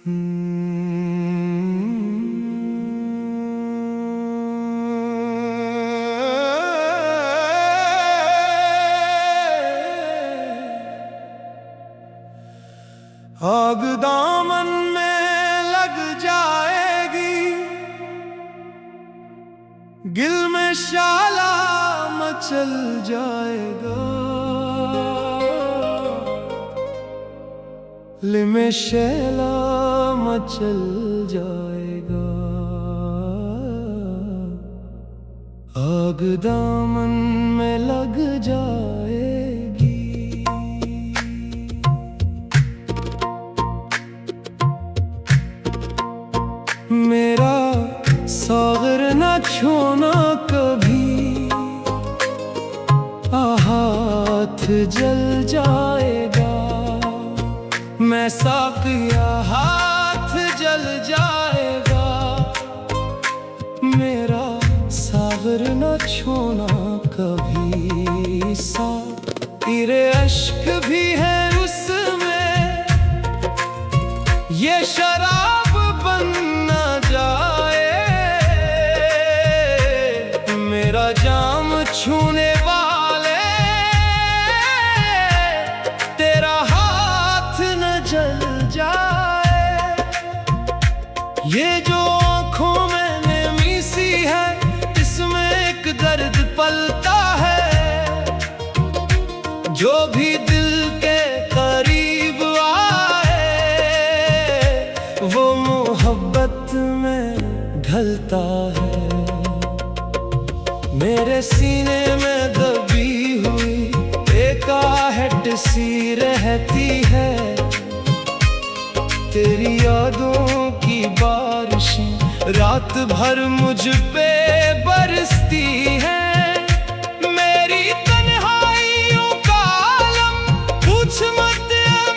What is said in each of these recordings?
आग दामन में लग जाएगी, गिल में शाला मचल जाएगा, दिल में शैला मचल जाएगा। आग दामन में लग जाएगी। मेरा सागर ना छोना कभी, हाथ जल जाएगा। मैं साकिया हाथ जल जाएगा। मेरा सागर न छोना कभी, तेरे अश्क भी है उसमें, ये शराब बन न जाए। मेरा जाम छूने वाले जल जाए। ये जो आँखों मैंने मीसी है, इसमें एक दर्द पलता है। जो भी दिल के करीब आए, वो मोहब्बत में ढलता है। मेरे सीने में दबी हुई एक आहट सी रहती है। तेरी यादों की बारिशें रात भर मुझ पे बरसती हैं। मेरी तन्हाइयों का आलम पूछ मत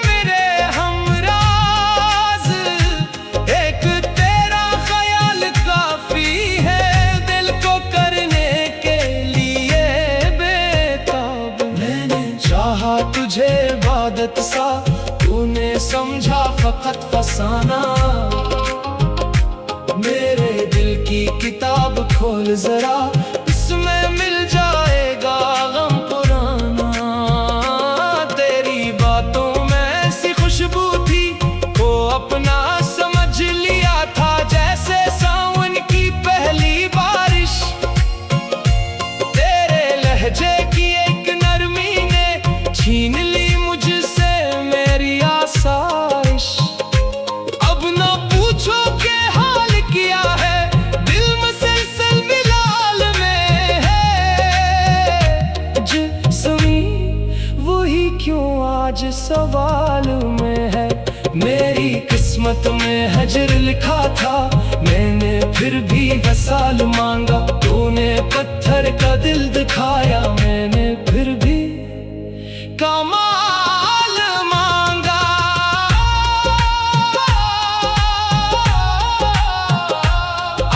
मेरे हमराज। एक तेरा ख्याल काफी है दिल को करने के लिए बेताब। मैंने चाहा तुझे इबादत सा, तूने समझा फकत फसाना। मेरे दिल की किताब खोल जरा, इसमें मिल जाएगा गम पुराना। तेरी बातों में ऐसी खुशबू थी, वो अपना समझ लिया था। जैसे सावन की पहली बारिश, तेरे लहजे की एक नरमी ने छीन ली मुझसे मेरी आसाइश। अब ना पूछो के हाल किया है, दिल मुसलसल मिलाल में है। जिस्मी वही क्यों आज सवाल में है। मेरी किस्मत में हजर लिखा था, मैंने फिर भी वसाल मांगा। तूने पत्थर का दिल दिखाया, मैंने फिर भी कमाल मांगा।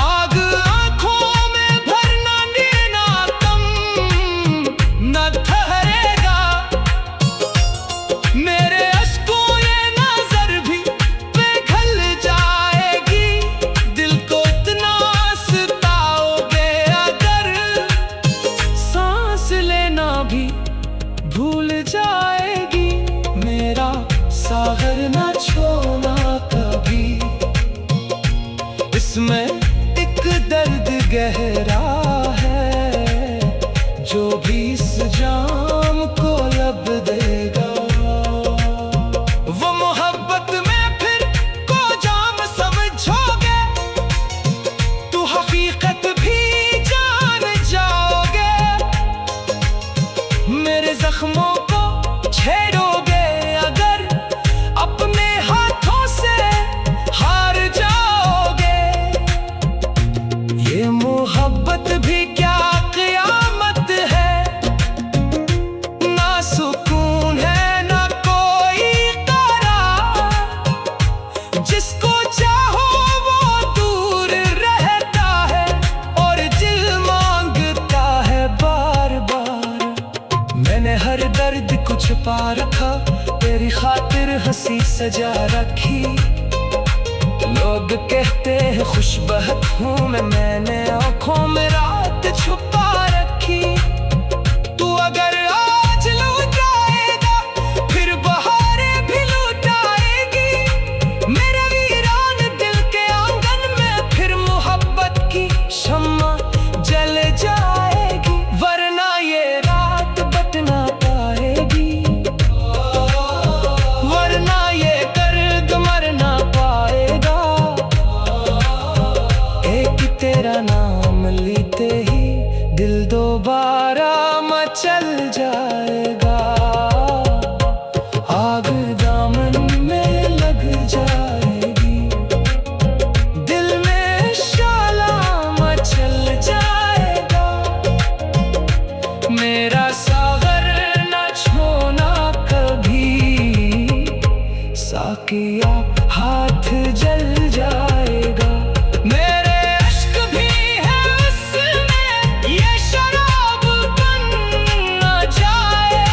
आग आंखों में भरना देना तुम न ठहरेगा। मेरे अश्कों ये नजर भी पिघल जाएगी। दिल को इतना सताओगे अगर, सांस लेना भी भूल जाएगी। मेरा सागर न छोड़ना कभी, इसमें एक दर्द गहरा है। जो भी इस जाम को लब देगा, वो मोहब्बत में फिर को जाम समझोगे। तू हकीकत भी जान जाओगे। मेरे जख्मों को छेड़ोगे अगर, अपने हाथों से हार जाओगे। ये मोहब्बत भी क्या क़यामत है। ना सुकून है ना कोई करार। जिसको चाहो वो दूर रहता है, और दिल मांगता है बार बार। मैंने हर दर्द को छुपा रखा, तेरी खातिर हंसी सजा रखी। लोग कहते हैं खुशबख्त हूँ मैंने आँखों में रात छुपा रखी। तू अगर आज लौट आएगा फिर बहारें भी लौट आएगी। मेरे वीरान दिल के आंगन में फिर मोहब्बत की शम्मा जल जाएगी। वरना ये रात बट ना पाएगी, वरना ये दर्द मर ना पाएगा। एक तेरा नाम लेते ही दिल दोबारा मचल जाएगा। आग दामन में लग जाएगी, दिल में शाला मचल जाएगा। मेरा सागर न छोड़ना कभी, साकिया हाथ जल जाएगा। मेरे अश्क भी है उसमें, ये शराब बन न जाए।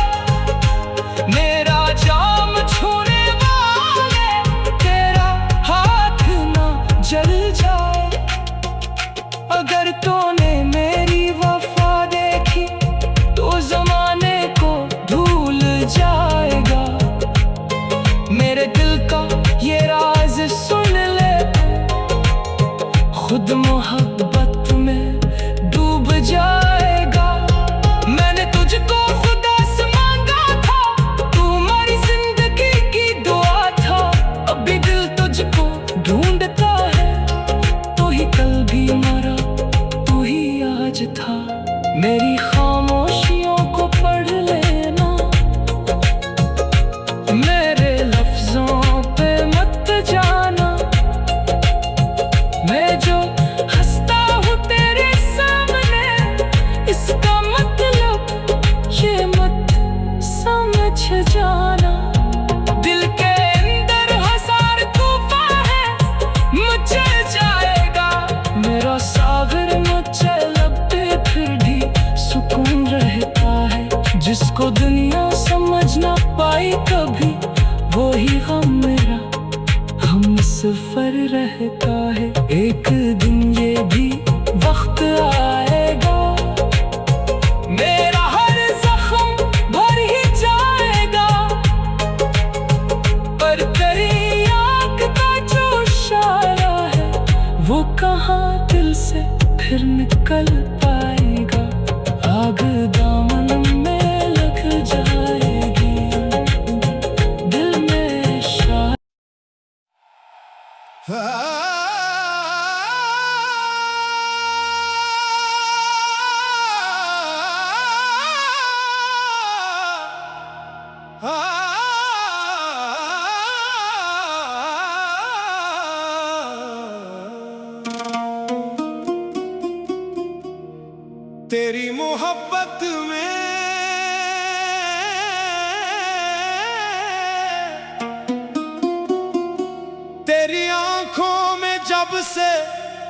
मेरा जाम छूने वाले तेरा हाथ न जल जाए। अगर तूने मेरी वफा देखी तो जमाने को भूल जाएगा। मेरे दिल का ये राज सुन ले, खुद मोहब्बत में डूब जाएगा। मैंने तुझको खुदा से मांगा था, तू हमारी जिंदगी की दुआ था। अभी दिल तुझको ढूंढता है, तू ही कल भी मरा तू ही आज था। मेरी खामोशियों को पढ़ लेना, मेरे लफ्जों पे मत जाना। मैं जो हंसता हूँ तेरे सामने, इसका मतलब ये मत समझ जाना। दिल के अंदर हजार तूफान है, मचल जाएगा। मेरा सागर मचल पे फिर भी सुकून रहता है। जिसको दुनिया समझ ना पाई कभी, वो ही गम मेरा हम सफर रहता है। एक दिन ये भी वक्त आएगा, मेरा हर जख्म भर ही जाएगा। पर तेरी आँख का जो इशारा है, वो कहाँ दिल से फिर निकल पाएगा। आग दामन में लग जाएगी, दिल में शायद तेरी मोहब्बत में तेरी आंखों में जब से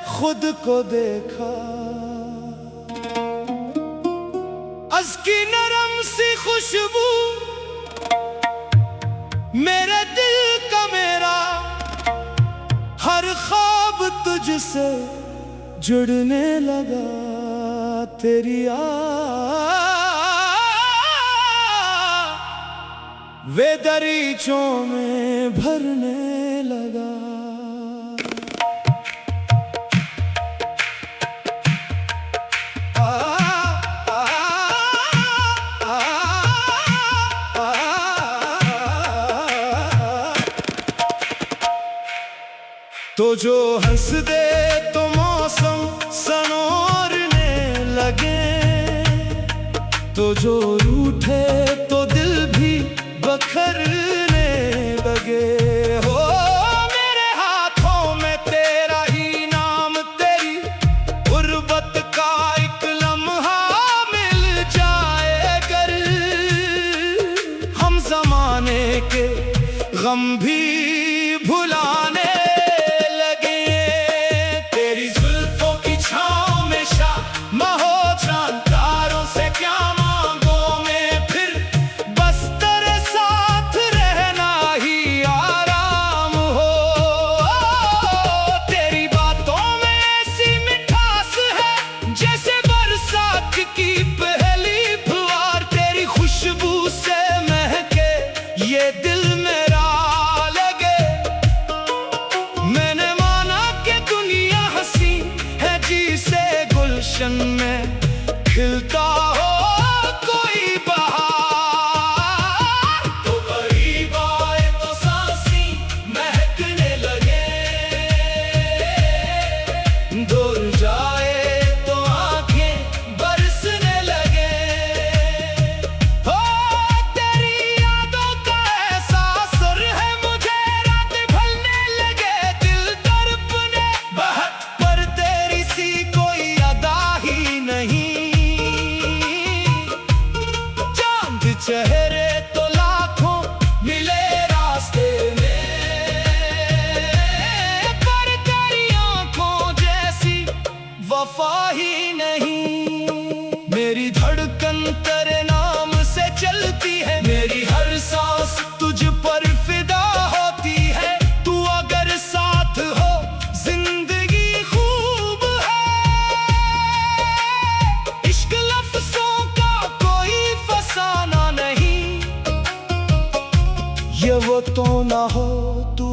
खुद को देखा, अज़की नरम सी खुशबू मेरे दिल का मेरा हर ख्वाब तुझसे जुड़ने लगा। तेरी वे दरीचों में भरने लगा। तो जो हंस दे तो मौसम सनोरने लगे, तो जो रूठे तो दिल भी बखरने लगे। हो मेरे हाथों में तेरा ही नाम, तेरी गुर्बत का एक लम्हा मिल जाए। अगर हम जमाने के गम भी भुलाने लगे, तेरी जुल्फों की छाँव में शामा हो चांद तारों से क्या मांगो मैं फिर, बस तेरे साथ रहना ही आराम हो।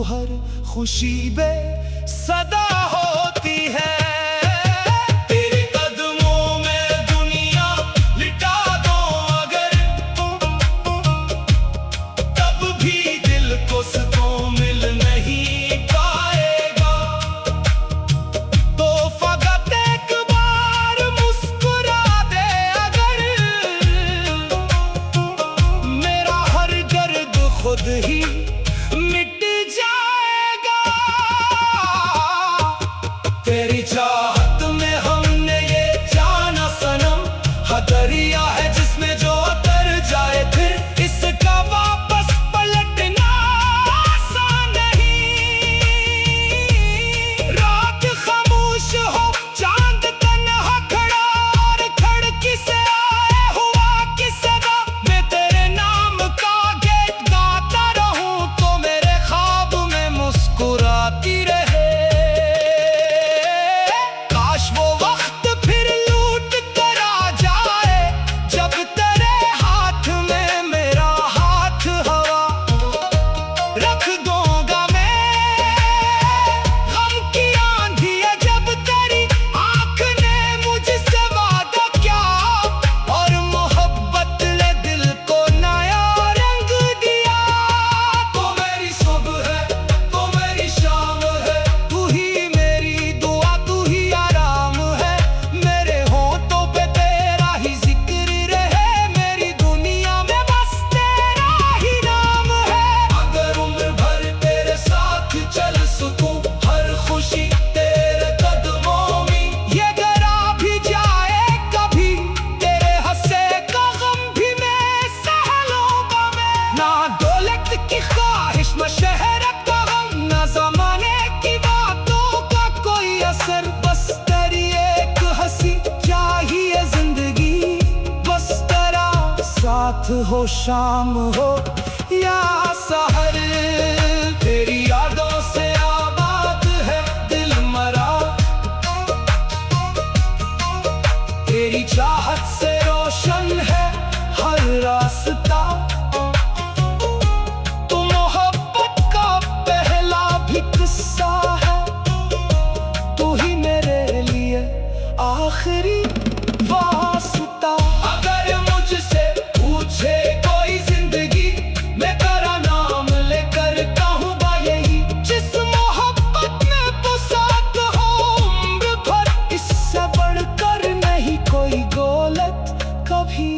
हर खुशी बे सदा होती है। तेरे कदमों में दुनिया लिटा दो अगर, तब भी दिल को सुकून मिल नहीं पाएगा। तो फकत एक बार मुस्कुरा दे अगर, मेरा हर दर्द खुद ही मिट जाएगा। तेरी चाहत में हमने ये जाना सनम, हाँ दरिया है जिसमें जो उतर जाए फिर इसका वापस पलटना आसान नहीं। रात खामोश हो, चांद तन्हा खड़ा और खिड़की से आए हुआ की सदा, मैं तेरे नाम का गीत गाता रहूं तो मेरे ख्वाब में मुस्कुराती रहे। काश वो वक्त फिर लूट कर आ जाए, जब तेरे हाथ में मेरा हाथ हवा रख दूंगा मैं। गम की आंधी है जब तेरी आंख ने मुझसे वादा किया, और मोहब्बत ने दिल को नया रंग दिया। तो मेरी सुबह है, तो मेरी शाम है, तू ही मेरी दुआ, तू ही आराम है। मेरे होठों पे तेरा ही जिक्र रहे, मेरी दुनिया में बस तेरा ही नाम है। अगर उम्र भर तेरे साथ चल सकूं, हर खुशी तेरे कदमों में, ये गरा भी जाए कभी, तेरे हंसे का गम भी मैं सह लूंगा मैं। ना दौलत की ख्वाहिश, ना शहरत का गम, ना ज़माने की बातों का कोई असर, बस तेरी एक हंसी चाहिए जिंदगी। बस तेरा साथ हो शाम हो या सहर, तेरी यादों से आबाद है दिल मरा। तेरी चाहत से रोशन है हर रास्ता। तू मोहब्बत का पहला भी किस्सा है, तू ही मेरे लिए आखिरी वास्ता। अगर मुझसे पूछे कोई जिंदगी, मैं तेरा नाम लेकर कहूँगा यही, जिस मोहब्बत में वो साथ हो उम्र भर, इससे बढ़कर नहीं कोई दौलत कभी।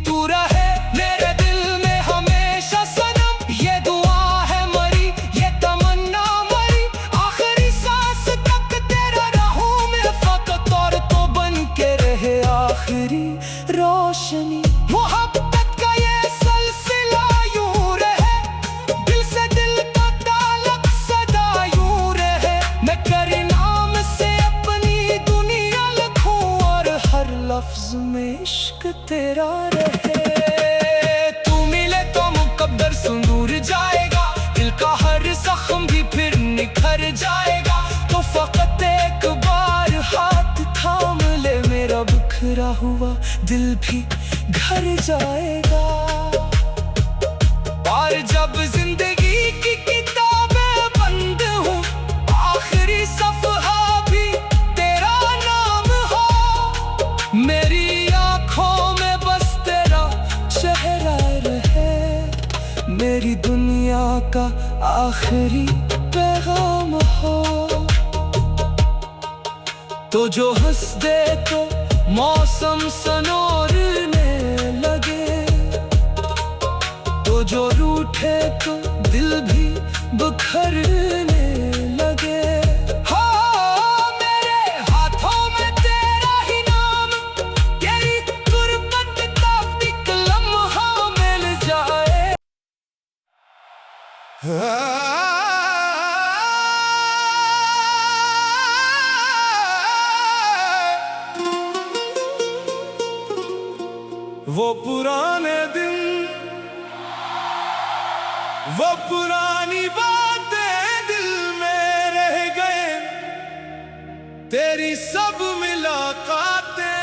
तू रहे मेरे दिल में हमेशा सनम, ये दुआ है मरी, ये तमन्ना मरी, आखिरी सांस तक तेरा रहूं मैं फकत, और तो बन के रहे आखिरी रोशनी। मोहब्बत का ये सिलसिला यूं रहे, दिल से दिल का ताल्लुक सदा यूं रहे। मैं तेरे नाम से अपनी दुनिया लिखूं, और हर लफ्ज में इश्क तेरा रहे। तू मिले तो मुकद्दर सुनूर जाएगा, दिल का हर जख्म भी फिर निखर जाएगा। तो फकत एक बार हाथ थाम ले, मेरा बिखरा हुआ दिल भी घर जाएगा। और जब जिंदगी की किताबें बंद हूँ, आखिरी सफ़हा भी तेरा नाम हो, मेरी आँखों में बस तेरा चेहरा रहे, मेरी दुनिया का आखिरी पैगाम हो। तो जो हंस दे तो मौसम सनोरने लगे, तो जो रूठे तो दिल भी बिखरने लगे। हाँ, मेरे हाथों में तेरा ही नाम, तेरी गुर्बत का एक लम्हा मिल जाए। वो पुराने दिन, वो पुरानी बातें दिल में रह गए, तेरी सब मुलाकातें।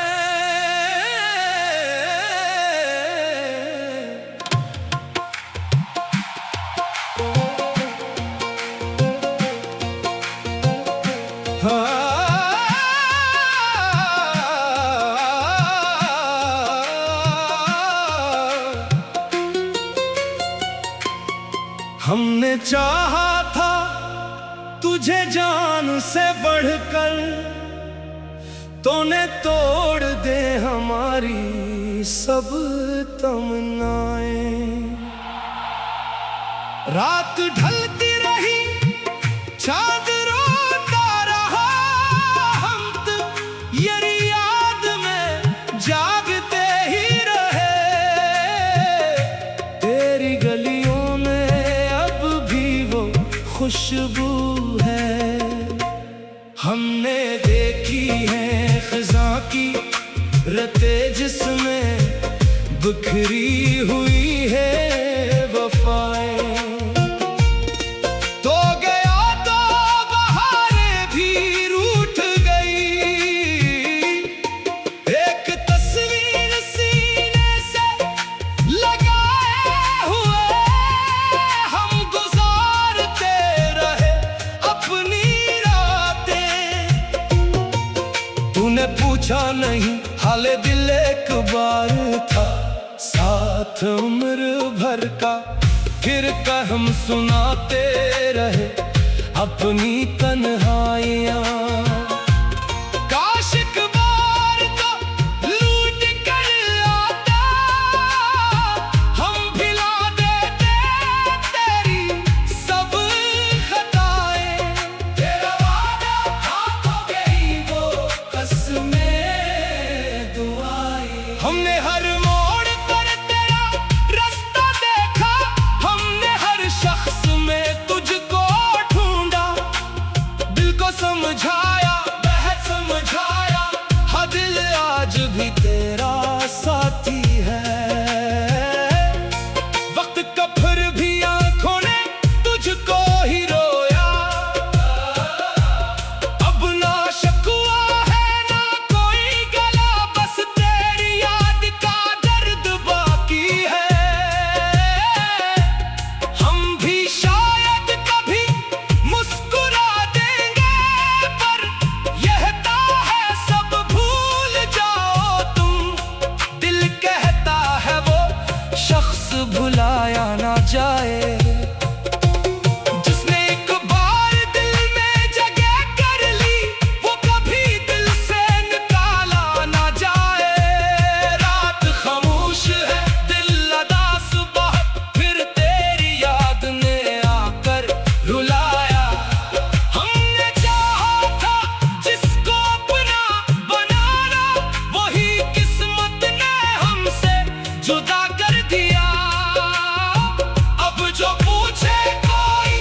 हमने चाहा था तुझे जान से बढ़कर, तूने तोड़ दे हमारी सब तमन्नाएं। रात ढलती रही, चांद रोता रहा, हम तो तेरी याद में जागते ही रहे। तेरी गलियों में अब भी वो खुशबू है, हमने देखी है खज़ां की रतें जिसमें बिखरी हुई है वफ़ाएं। तो गया तो बहारें भी रूठ गई, एक तस्वीर सीने से लगाए हुए हम गुजारते रहे अपनी रातें। तूने पूछा नहीं हाले दिल एक बार था, साथ उम्र भर का फिर हम सुनाते रहे अपनी तन्हाइयाँ। काश एक बार तो लूट कर आता, हम भुला देते तेरी सब खताएं। तेरा वादा था खो गई वो कसमें दुआएं। हमने हर मोड़ पर तेरा रास्ता देखा, हमने हर शख्स में तुझको ढूंढा। दिल को समझाया, बेहद समझाया, हाँ दिल आज भी तेरा साथी है। वक्त का फिर भी आंखों ने तुझको ही रोया, अब ना शिकवा है ना कोई गला, बस तेरी याद का दर्द बाकी है। हम भी शायद कभी मुस्कुरा देंगे, पर यह है सब भूल जाओ तुम। दिल कहता है वो शख्स भुलाया ना जाए, जिसने एक बार दिल में जगह कर ली, वो कभी दिल से निकाला ना जाए। रात खामोश है, दिल अदास बहुत, फिर तेरी याद ने आकर रुलाया। हमने चाहा था जिसको अपना बनाना, वही किस्मत ने हमसे जुदा कर दिया। अब जो पूछे कोई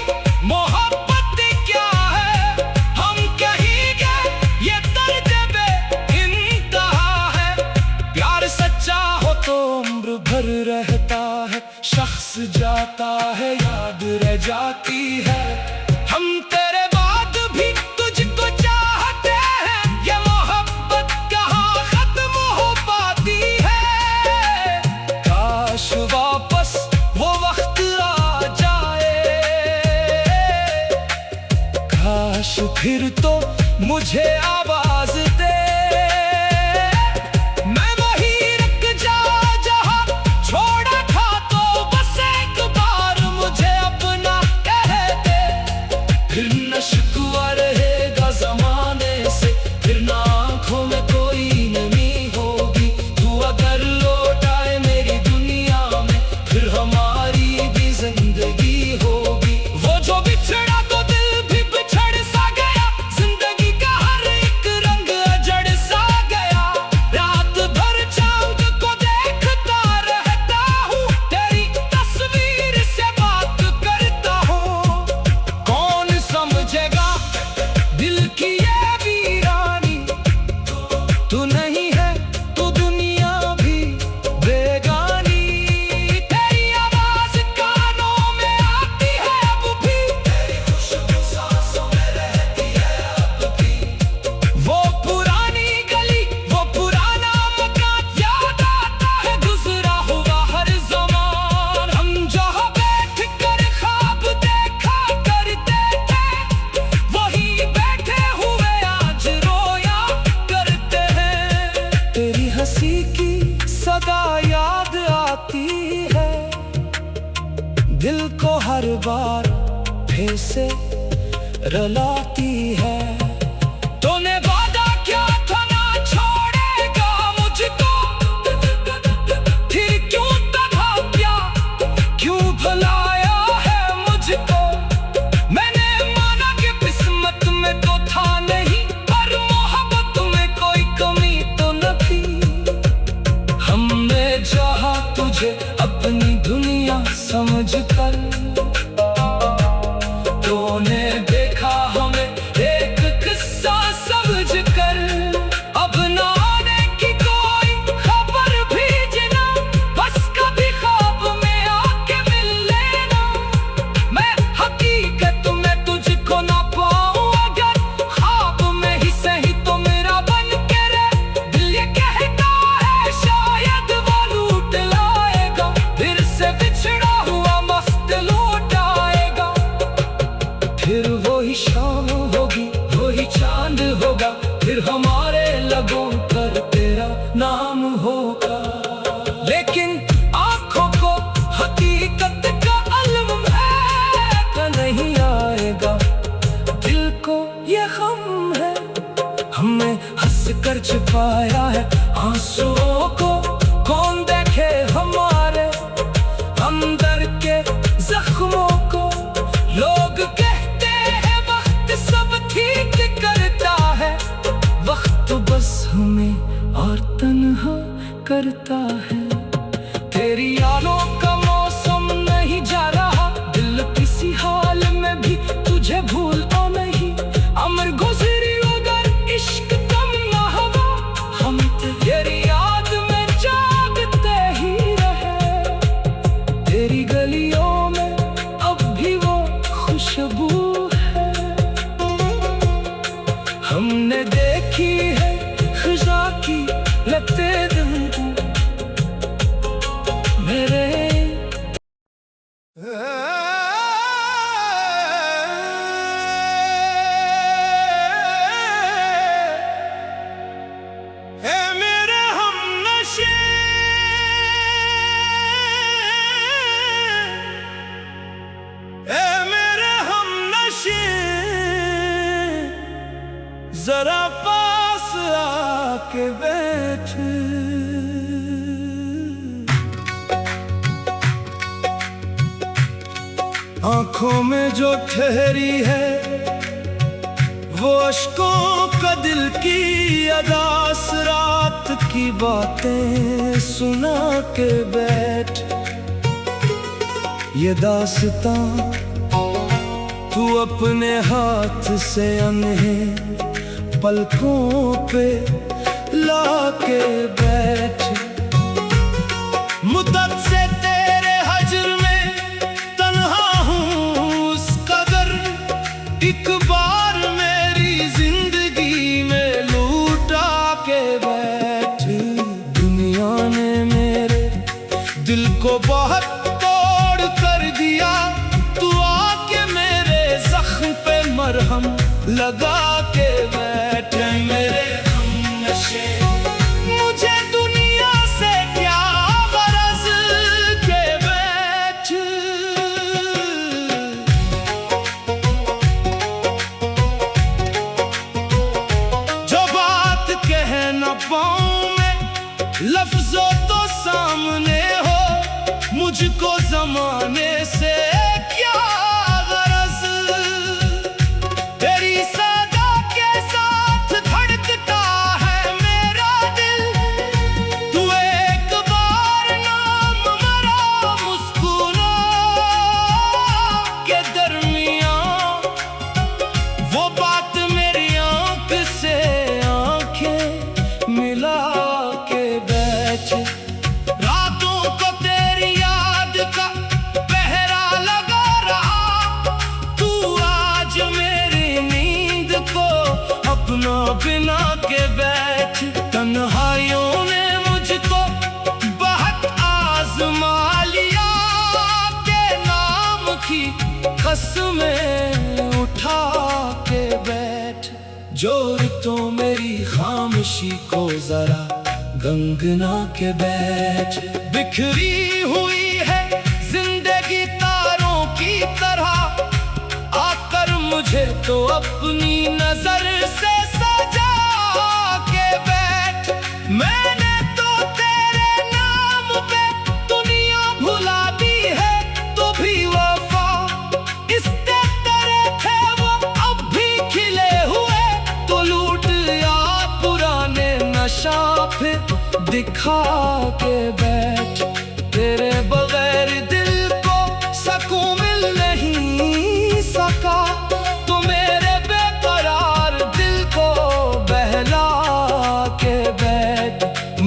मोहब्बत क्या है, हम कहेंगे ये दर्द बेइंतहा है। प्यार सच्चा हो तो उम्र भर रहता है, शख्स जाता है याद रह जाती है। हम तेरे बाद भी तुझको चाहते हैं, ये मोहब्बत कहाँ खत्म हो पाती है। काश वापस वो वक्त आ जाए, काश फिर तो मुझे आवाज दे। मैं वही रुक जहाँ छोड़ा था, तो बस एक बार मुझे अपना कह दे। फिर न शिकवा रहेगा जमाने से, फिर न आँखों में कोई नमी होगी। तू अगर लौट आए मेरी दुनिया में, फिर हमारी भी जिंदगी होगी। वो जो बिछड़ा तो दिल भी बिछड़ सा गया, जिंदगी का हर एक बार बार फिर से रुलाती है। तूने वादा क्या था ना छोड़ेगा मुझको, फिर क्यों तन्हा प्यार क्यों भुलाया है मुझको। मैंने माना कि किस्मत में तो था नहीं, पर मोहब्बत में कोई कमी तो न थी। हमने चाहा तुझे अपनी दुनिया समझ कर, तूने देखा हमें एक किस्सा समझ कर। अब न आने की कोई खबर भेजना, बस कभी ख्वाब में आके मिल लेना। मैं हकीकत में तुझको ना पाऊं अगर ख्वाब में ही सही तो मेरा बन के रह। दिल ये कहता है शायद वो लूट लाएगा, फिर से बिछड़ा हुआ मस्त लौट आएगा। फिर वही शाम होगी वही चांद होगा, फिर हमारे लगों पर तेरा नाम होगा। लेकिन आंखों को हकीकत का इल्म है कि नहीं आएगा, दिल को ये गम है हमने हंस कर छिपाया है आंसुओं को। कौन देखे हमारे अंदर के जख्मों को। लोग कहते हैं वक्त सब ठीक करता है, वक्त बस हमें और तन्हा करता है। तेरी यादों का मौसम नहीं जा रहा, दिल किसी हाल में भी तुझे भूलता नहीं। अमर गुजरी अगर इश्क कम ना हुआ, हम तेरी याद में जागते ही रहे। तेरी गलियों में अब भी वो खुशबू है, हमने देखी है खिजा की लतें मेरे। मेरे हमनशे मेरे हमनशे, जरा पास आके बैठ। आंखों में जो ठहरी है वो अश्कों का दिल की अदास, रात की बातें सुना के बैठ। ये दास्तां तू अपने हाथ से अनहे पलकों पे ला के बैठ। मुद्दत से तेरे हजर में तन्हा हूँ उस कदर, एक बार मेरी जिंदगी में लूटा के बैठ। दुनिया ने मेरे दिल को बहुत तोड़ कर दिया, तू आके मेरे जख्म पे मरहम लगा के बैठ। मेरे हमनशे, मुझे दुनिया से क्या गरज के बैठ। जो बात कह न पाऊं मैं, लफ्जों तो सामने हो, मुझको जमाने से क्या गरज। तेरी सदा के साथ धड़कता है मेरा दिल, तू एक बार नाम मरा मुस्कुरा के दरमियां। वो बात मेरी आंख से आंखें मिला के बैठ। रातों को तेरी याद का पहरा लगा रहा, तू आज मेरी नींद को अपना बिना के बैठ। तन्हाइयों ने मुझको बहुत आजमा लिया, के नाम की कसमें उठा के बैठ। जोर तो मेरी खामोशी को जरा गंगना के बैठ। बिखरी हुई है जिंदगी तारों की अपनी नजर से सजा के बैठ। मैंने तो तेरे नाम पे दुनिया भुला दी है, तो भी वफा इससे तेरे थे वो अब भी खिले हुए। तो लूट या पुराने नशा फिर दिखा के बैठ। तेरे बगैर दिल को सुकून मिल नहीं सका, तो मेरे बेकरार दिल को बहला के बैठ।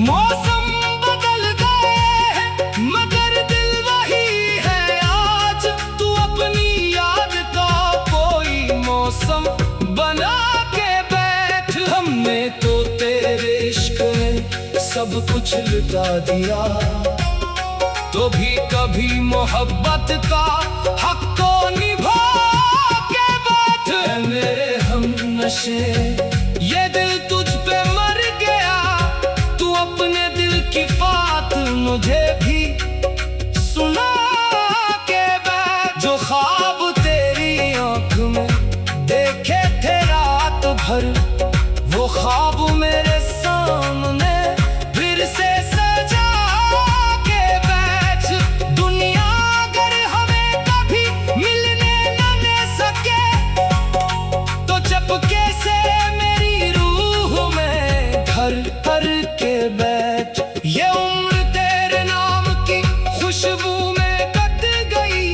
मौसम बदल गए हैं मगर दिल वही है आज। तू अपनी याद का कोई मौसम बना के बैठ। हमने तो तेरे इश्क में सब कुछ लुटा दिया, तो भी कभी मोहब्बत का हक तो निभा के बैठ। मेरे हम नशे ये दिल तुझ पे मर गया, तू अपने दिल की बात मुझे भी सुना के बैठ। जो ख्वाब तेरी आंख में देखे थे रात भर, वो ख्वाब मेरे सामने फिर से सजा के बैठ। दुनिया अगर हमें कभी मिलने न दे सके, तो चपके से मेरी रूह में घर भर के बैठ। ये उम्र तेरे नाम की खुशबू में कट गई,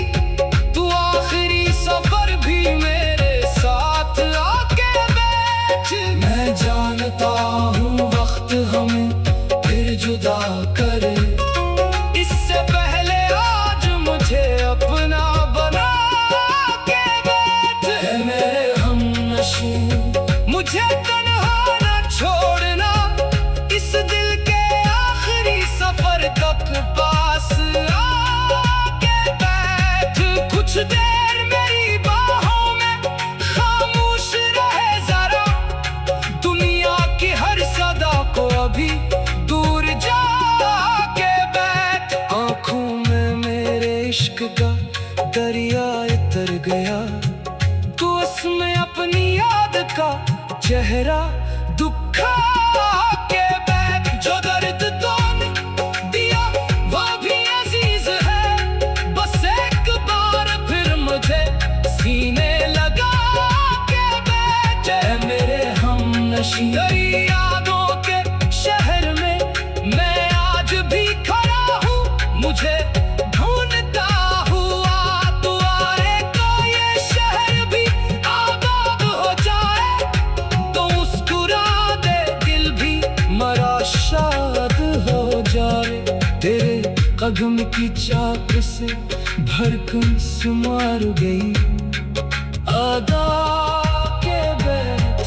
तू आखिरी सफर भी मेरे साथ आके बैठ। मैं जानता हूँ वक्त हमें फिर जुदा करे, इससे पहले आज मुझे अपना बना के बैठ। है मेरे हम नशी मुझे तन्हा न छोड़ना, इस दिल के आखिरी सफर तक पास आके बैठ। कुछ देर मेरी बाहों में खामोश रहे जरा, दुनिया की हर सदा को अभी दूर जाके बैठ। आंखों में मेरे इश्क का दरिया उतर गया, तू उसमें अपनी याद का चेहरा दुखा के बैठ। जो दर्द तूने दिया वो भी अजीज है, बस एक बार फिर मुझे सीने लगा के बैठ। मेरे हम नशी तेरी यादों के शहर में मैं आज भी खड़ा हूँ, मुझे ढूंढता हुआ तू आए, तो ये शहर भी आबाद हो जाए। तो मुस्कुरा दे दिल भी मरा शाद हो जाए। तेरे कदम की चाक से धड़कन सुमार गई, आगा के बैठ।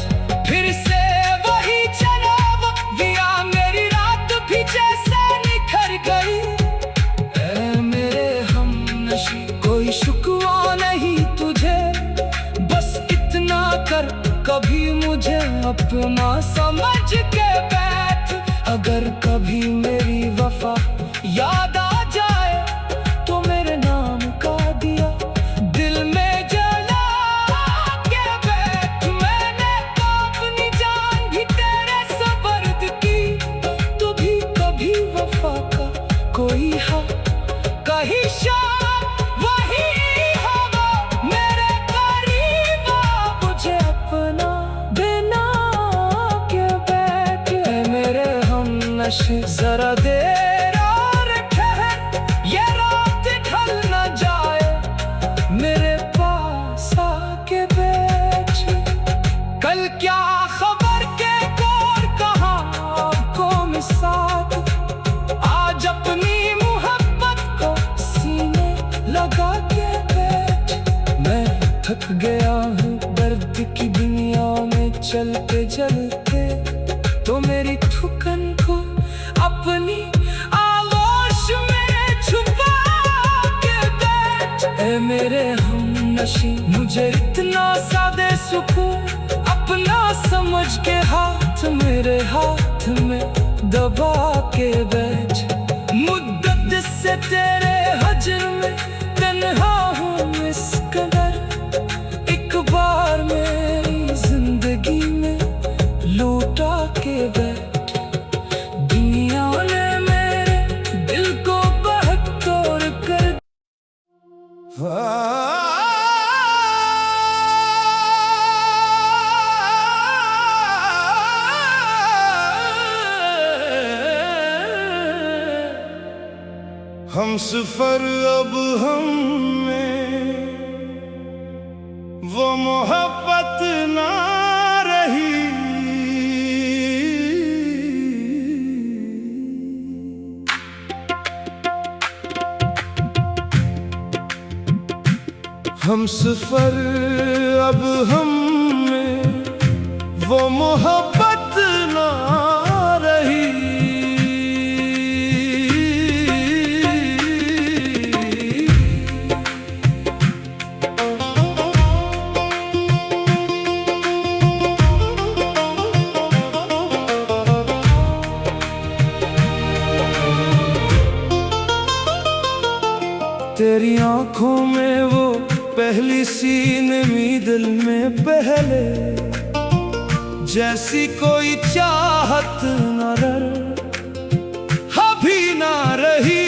फिर से वही जनाब दिया, मेरी रात भी जैसे निखर गई। ऐ मेरे हम नशी कोई शुक्वा नहीं तुझे, बस इतना कर कभी मुझे अपना समझ के बैठ। अगर कभी मेरी वफा याद आ जाए, तो मेरे नाम का दिया दिल में जला के बैठ। मैंने तो अपनी जान भी तेरे सपर्द की, तो भी कभी वफा का कोई हक कहीं शान वही होगा मेरे करीब आ, मुझे अपना बिना के बैठ। ऐ मेरे हम नशे जरा देर और ठहर, ये रात ढल न जाए, मेरे पास आके बैठ। कल क्या खबर के कौर कहाँ आपको मिसाल, आज अपनी मोहब्बत को सीने लगा के बैठ। मैं थक गया हूँ दर्द की दुनिया में चलते चलते, तो मेरी थुकन को अपनी आगोश में छुपा के बैठ। ऐ मेरे हम नशी मुझे इतना सादे सुकून अपना समझ के हाथ मेरे हाथ में दबा के बैठ। मुद्दत से तेरे हजर में तन्हा हूँ इस कदर, एक बार मेरे हम सफर अब हम में वो मोहब्बत ना रही। हम सफर अब हम में वो मोहब्बत ना रही। तेरी आंखों में वो पहली सी नमी दिल में पहले जैसी कोई चाहत न अभी ना रही।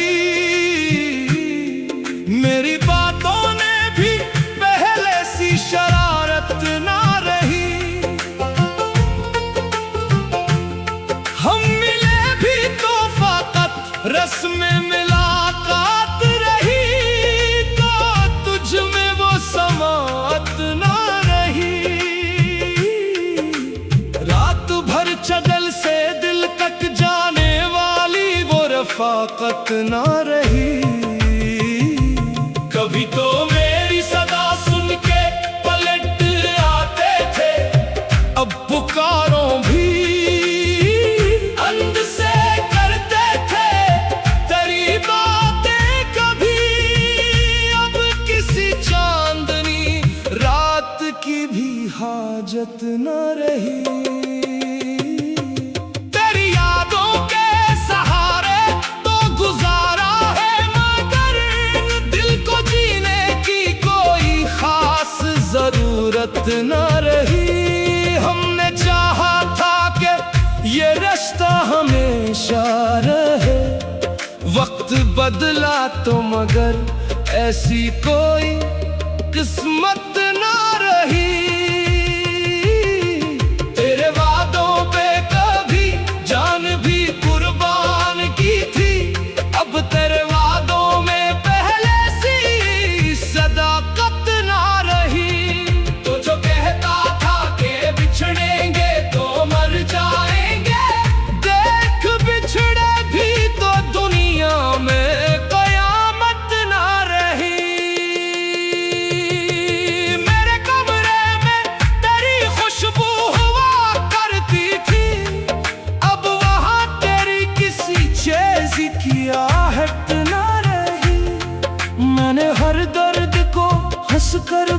मेरी बातों ने भी पहले सी शरारत ना रही। हम मिले भी तो फकत रस्म मुलाकात रही। समात ना रही। रात भर चगल से दिल कट जाने वाली वो रफाकत ना रही। कभी तो मेरी सदा सुन के पलट आते थे, अब पुकारों भी अंत से करते थे। तेरी बातें कभी अब किसी की भी हाजत न रही। तेरी यादों के सहारे तो गुजारा है, मगर दिल को जीने की कोई खास जरूरत न रही। हमने चाहा था कि ये रिश्ता हमेशा रहे। वक्त बदला तो मगर ऐसी कोई किस्मत ना रही। तेरे वादों पे कभी जान भी कुर्बान की थी, अब तेरे वादों में पहले सी सदाकत ना रही। तो जो कहता था कि बिछड़ेंगे तो मर जाएंगे, देख बिछड़े भी तो दुनिया में कयामत ना रही। किया हट ना रही। मैंने हर दर्द को हंस कर